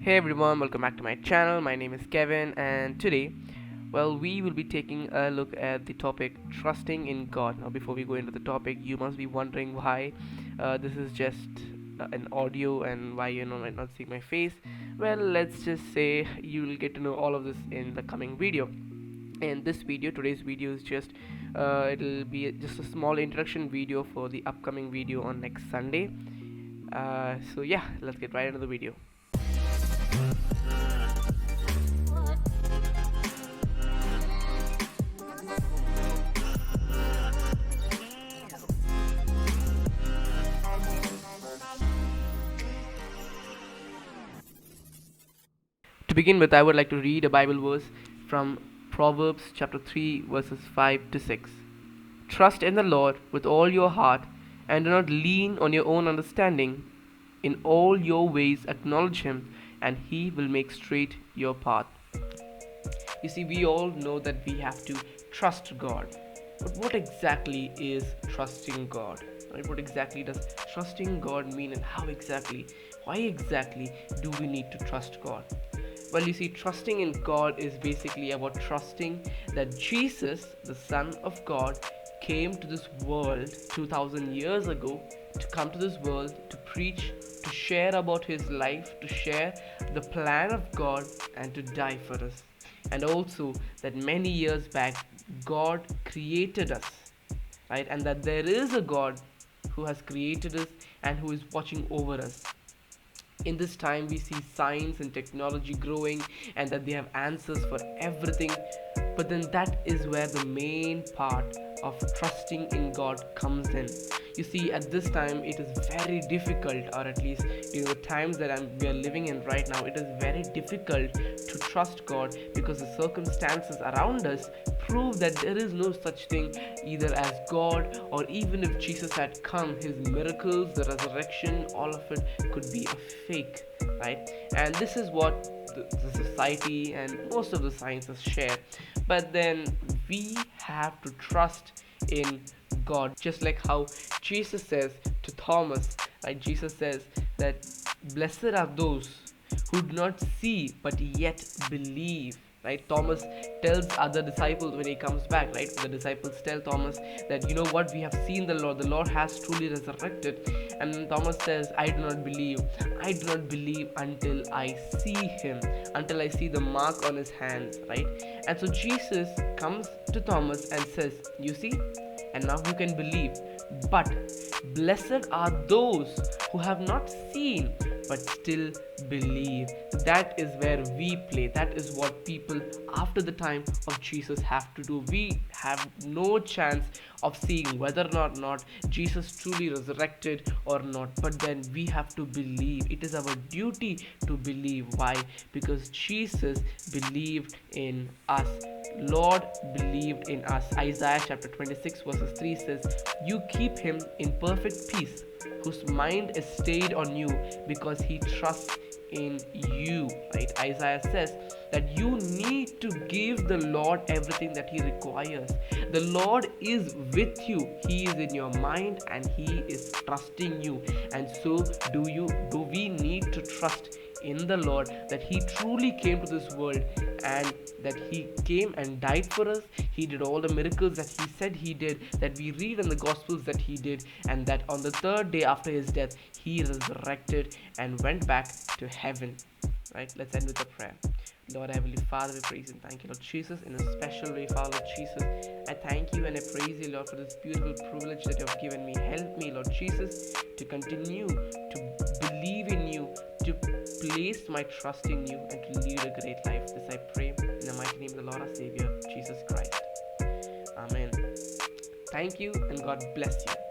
Hey everyone, welcome back to my channel. My name is Kevin, and today, we will be taking a look at the topic trusting in God. Now, before we go into the topic, you must be wondering why this is just an audio and why might not see my face. Well, let's just say you will get to know all of this in the coming video. And today's video is just it'll be just a small introduction video for the upcoming video on next Sunday. So yeah, let's get right into the video. To begin with, I would like to read a Bible verse from Proverbs chapter 3, verses 5 to 6. Trust in the Lord with all your heart, and do not lean on your own understanding. In all your ways acknowledge Him, and He will make straight your path. You see, we all know that we have to trust God. But what exactly is trusting God? Right? What exactly does trusting God mean, and why exactly do we need to trust God? Well, you see, trusting in God is basically about trusting that Jesus, the Son of God, came to this world 2000 years ago to come to this world to preach, to share about His life, to share the plan of God, and to die for us. And also that many years back, God created us, right? And that there is a God who has created us and who is watching over us. In this time, we see science and technology growing, and that they have answers for everything. But then that is where the main part of trusting in God comes in. You see, at this time it is very difficult, or at least during the times that we are living in right now, it is very difficult to trust God, because the circumstances around us prove that there is no such thing either as God, or even if Jesus had come, His miracles, the resurrection, all of it could be a fake, right? And this is what the society and most of the sciences share. But then we have to trust in God, just like how Jesus says to Thomas, right? Jesus says that blessed are those who do not see but yet believe, right? Thomas tells other disciples when he comes back, right? The disciples tell Thomas that, you know what, we have seen the Lord has truly resurrected. And Thomas says, I do not believe until I see Him, until I see the mark on His hands, right? And so Jesus comes to Thomas and says, you see, and now you can believe. But blessed are those who have not seen but still believe. That is where we play. That is what people after the time of Jesus have to do. We have no chance of seeing whether or not Jesus truly resurrected or not, but then we have to believe. It is our duty to believe. Why? Because Jesus believed in us. Lord believed in us. Isaiah chapter 26 verses 3 says, you keep him in perfect peace, whose mind is stayed on you, because he trusts in you, right? Isaiah says that you need to give the Lord everything that He requires. The Lord is with you. He is in your mind and He is trusting you. And so do we need to trust in the Lord, that He truly came to this world and that He came and died for us. He did all the miracles that He said He did, that we read in the Gospels that He did, and that on the third day after His death, He resurrected and went back to heaven. Right? Let's end with a prayer. Lord Heavenly Father, we praise and thank you, Lord Jesus, in a special way, Father Lord Jesus. I thank you and I praise you, Lord, for this beautiful privilege that you have given me. Help me, Lord Jesus, to continue to believe in you, to place my trust in you, and to lead a great life. This I pray in the mighty name of the Lord our Savior, Jesus Christ. Amen. Thank you and God bless you.